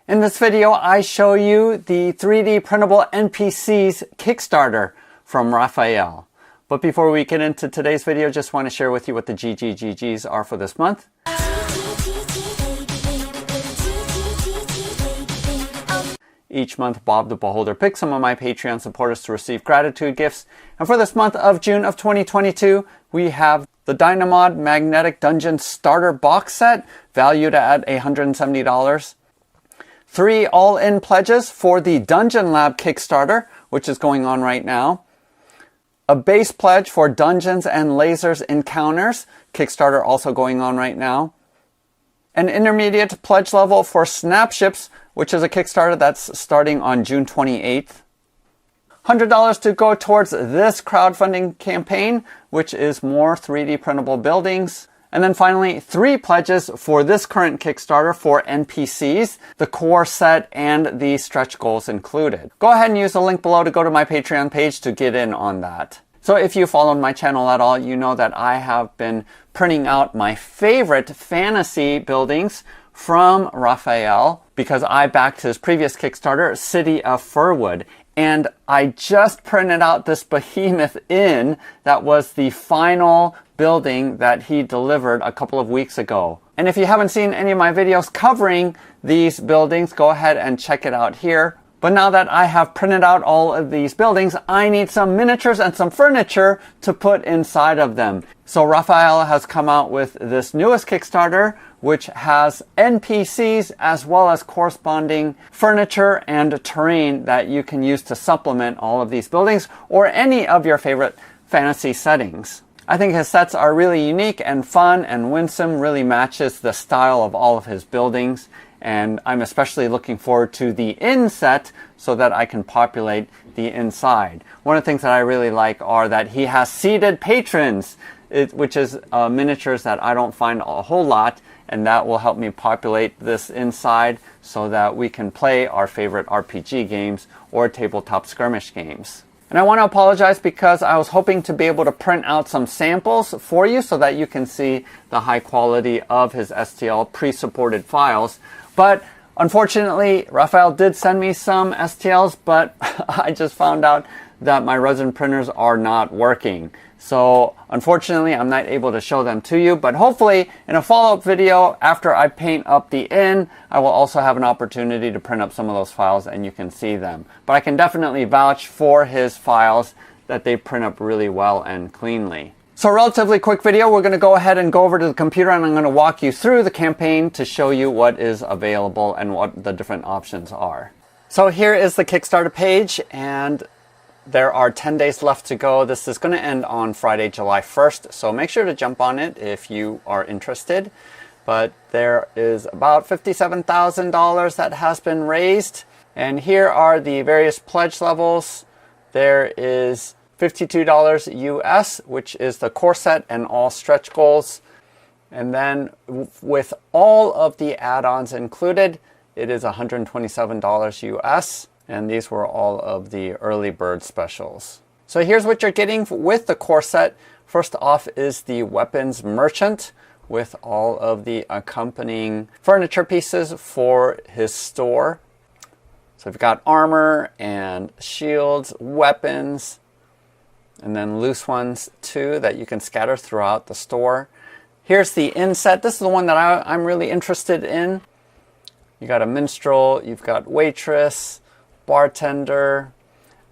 In this video, I show you the 3D printable NPCs Kickstarter from Rafael. But before we get into today's video, just want to share with you what the GGGGs are for this month. Each month, Bob the Beholder picks some of my Patreon supporters to receive gratitude gifts. And for this month of June of 2022, we have the Dynamod Magnetic Dungeon Starter Box Set, valued at $170. 3 all-in pledges for the Dungeon Lab Kickstarter, which is going on right now. A base pledge for Dungeons and Lasers Encounters, Kickstarter also going on right now. An intermediate pledge level for Snapships, which is a Kickstarter that's starting on June 28th. $100 to go towards this crowdfunding campaign, which is more 3D printable buildings. And then finally, 3 pledges for this current Kickstarter for NPCs, the core set and the stretch goals included. Go ahead and use the link below to go to my Patreon page to get in on that. So if you followed my channel at all, you know that I have been printing out my favorite fantasy buildings from Rafael because I backed his previous Kickstarter, City of Firwood. And I just printed out this behemoth inn that was the final building that he delivered a couple of weeks ago. And if you haven't seen any of my videos covering these buildings, go ahead and check it out here. But now that I have printed out all of these buildings, I need some miniatures and some furniture to put inside of them. So Rafael has come out with this newest Kickstarter, which has NPCs as well as corresponding furniture and terrain that you can use to supplement all of these buildings or any of your favorite fantasy settings. I think his sets are really unique and fun, and winsome, really matches the style of all of his buildings. And I'm especially looking forward to the inn set so that I can populate the inside. One of the things that I really like are that he has seated patrons, which is miniatures that I don't find a whole lot, and that will help me populate this inside so that we can play our favorite RPG games or tabletop skirmish games. And I want to apologize because I was hoping to be able to print out some samples for you so that you can see the high quality of his STL pre-supported files. But unfortunately, Rafael did send me some STLs, but I just found out that my resin printers are not working. So unfortunately, I'm not able to show them to you, but hopefully in a follow-up video after I paint up the inn, I will also have an opportunity to print up some of those files and you can see them. But I can definitely vouch for his files that they print up really well and cleanly. So a relatively quick video. We're going to go ahead and go over to the computer and I'm going to walk you through the campaign to show you what is available and what the different options are. So here is the Kickstarter page, and there are 10 days left to go. This is going to end on Friday, July 1st. So make sure to jump on it if you are interested. But there is about $57,000 that has been raised. And here are the various pledge levels. There is $52 US, which is the core set and all stretch goals. And then with all of the add-ons included, it is $127 US. And these were all of the early bird specials. So here's what you're getting with the core set. First off is the weapons merchant with all of the accompanying furniture pieces for his store. So we've got armor and shields, weapons, and then loose ones too that you can scatter throughout the store. Here's the inn set. This is the one that I'm really interested in. You got a minstrel, you've got waitress, bartender,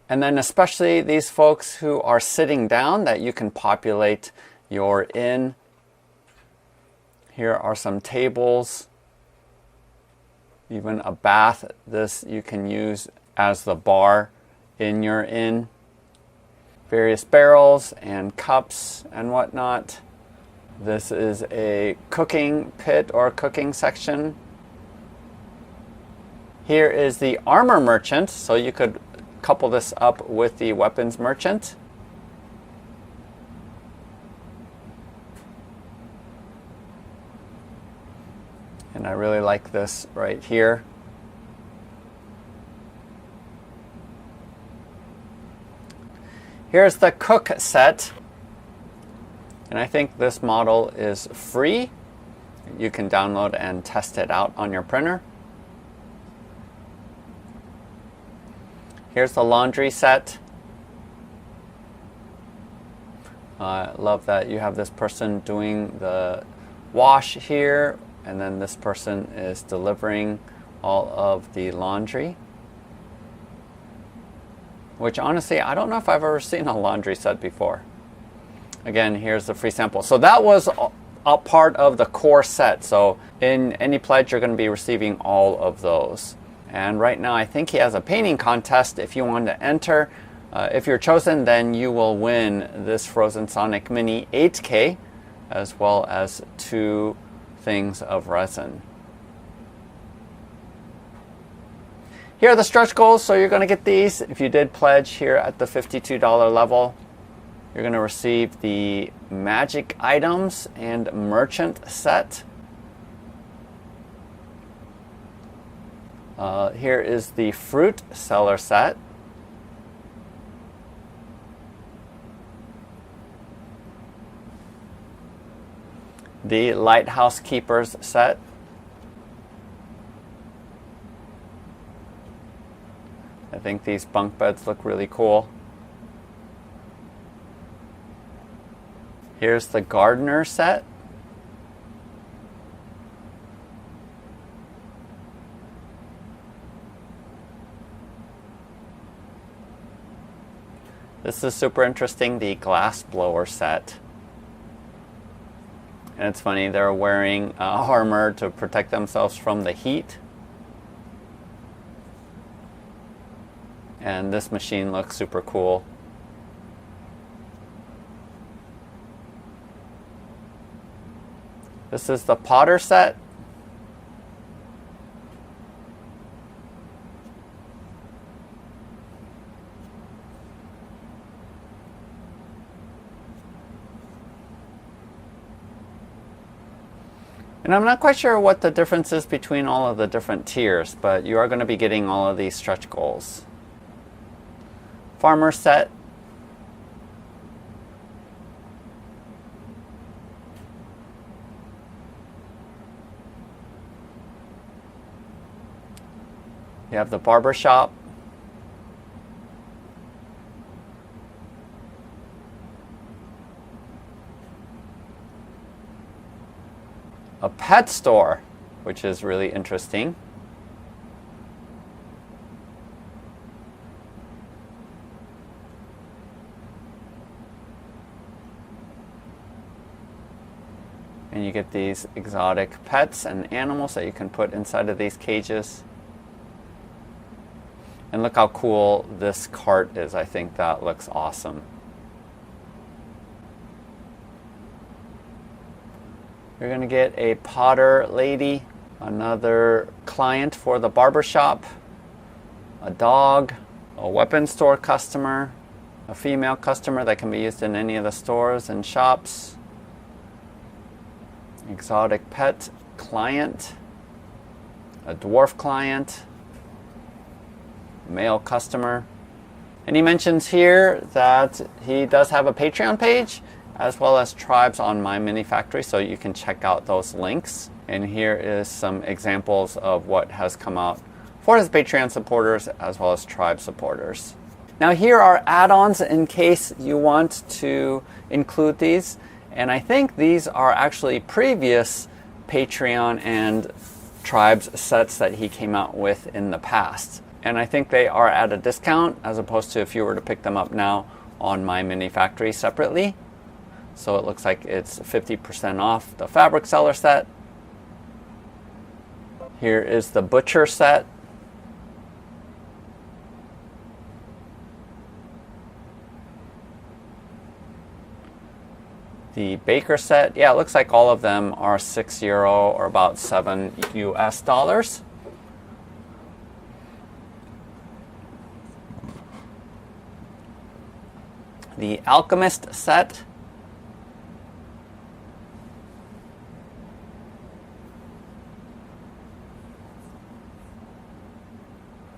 and then especially these folks who are sitting down that you can populate your inn. Here are some tables, even a bath. This you can use as the bar in your inn. Various barrels and cups and whatnot. This is a cooking pit or cooking section. Here is the armor merchant, so you could couple this up with the weapons merchant. And I really like this right here. Here's the cook set. And I think this model is free. You can download and test it out on your printer. Here's the laundry set. I love that you have this person doing the wash here, and then this person is delivering all of the laundry. Which honestly, I don't know if I've ever seen a laundry set before. Again, here's the free sample. So that was a part of the core set. So in any pledge, you're going to be receiving all of those. And right now, I think he has a painting contest if you want to enter. If you're chosen, then you will win this Frozen Sonic Mini 8K, as well as 2 things of resin. Here are the stretch goals, so you're going to get these. If you did pledge here at the $52 level, you're going to receive the Magic Items and Merchant set. Here is the Fruit Seller set. The Lighthouse Keepers set. I think these bunk beds look really cool. Here's the Gardener set. This is super interesting, the Glass Blower set. And it's funny, they're wearing armor to protect themselves from the heat. And this machine looks super cool. This is the Potter set. And I'm not quite sure what the difference is between all of the different tiers, but you are going to be getting all of these stretch goals. Farmer set. You have the barber shop. A pet store, which is really interesting. And you get these exotic pets and animals that you can put inside of these cages. And look how cool this cart is. I think that looks awesome. You're going to get a Potter lady, another client for the barbershop, a dog, a weapon store customer, a female customer that can be used in any of the stores and shops, exotic pet client, a dwarf client, male customer. And he mentions here that he does have a Patreon page as well as tribes on My Mini Factory, so you can check out those links. And here is some examples of what has come out for his Patreon supporters as well as tribe supporters. Now here are add-ons in case you want to include these. And I think these are actually previous Patreon and tribes sets that he came out with in the past. And I think they are at a discount as opposed to if you were to pick them up now on My Mini Factory separately. So it looks like it's 50% off the Fabric Seller set. Here is the Butcher set. The Baker set, yeah, it looks like all of them are €6 or about $7 US. The Alchemist set.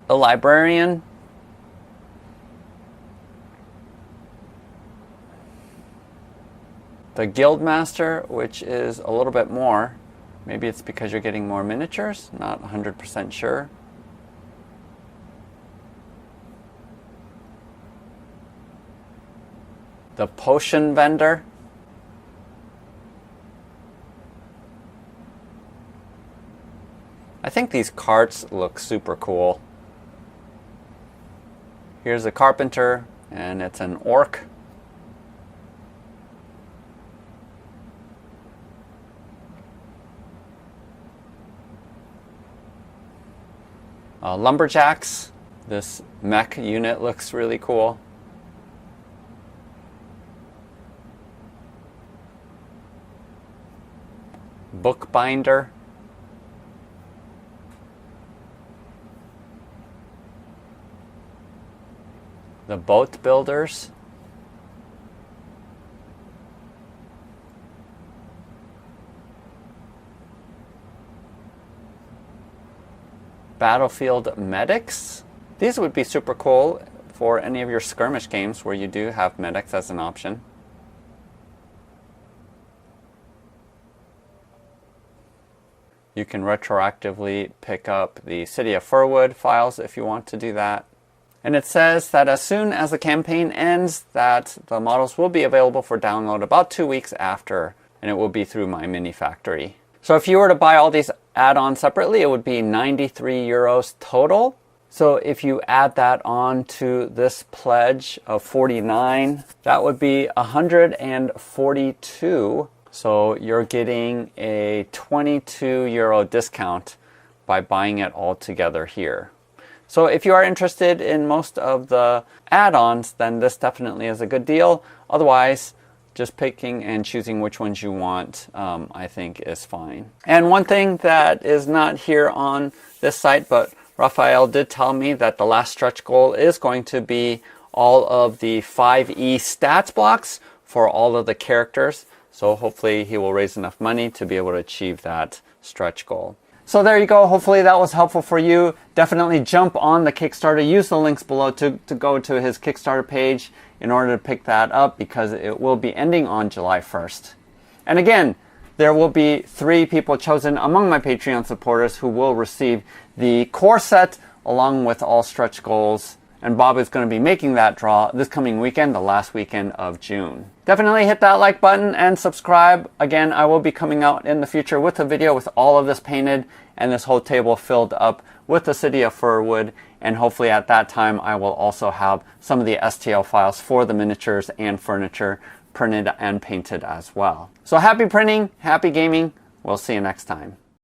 The Librarian. The Guildmaster, which is a little bit more. Maybe it's because you're getting more miniatures, not 100% sure. The potion vendor. I think these carts look super cool. Here's a carpenter, and it's an orc. Lumberjacks. This mech unit looks really cool. Bookbinder. The boat builders. Battlefield medics. These would be super cool for any of your skirmish games where you do have medics as an option. You can retroactively pick up the City of Firwood files if you want to do that. And it says that as soon as the campaign ends, that the models will be available for download about 2 weeks after, and it will be through my mini factory. So if you were to buy all these add-ons separately, it would be 93 euros total. So if you add that on to this pledge of 49, that would be 142. So you're getting a 22 euro discount by buying it all together here. So if you are interested in most of the add-ons, then this definitely is a good deal. Otherwise, just picking and choosing which ones you want, I think is fine. And one thing that is not here on this site, but Rafael did tell me that the last stretch goal is going to be all of the 5e stats blocks for all of the characters. So hopefully he will raise enough money to be able to achieve that stretch goal. So there you go. Hopefully that was helpful for you. Definitely jump on the Kickstarter. Use the links below to go to his Kickstarter page in order to pick that up, because it will be ending on July 1st. And again, there will be 3 people chosen among my Patreon supporters who will receive the core set along with all stretch goals. And Bob is going to be making that draw this coming weekend, the last weekend of June. Definitely hit that like button and subscribe. Again, I will be coming out in the future with a video with all of this painted and this whole table filled up with the City of Firwood. And hopefully at that time, I will also have some of the STL files for the miniatures and furniture printed and painted as well. So happy printing, happy gaming. We'll see you next time.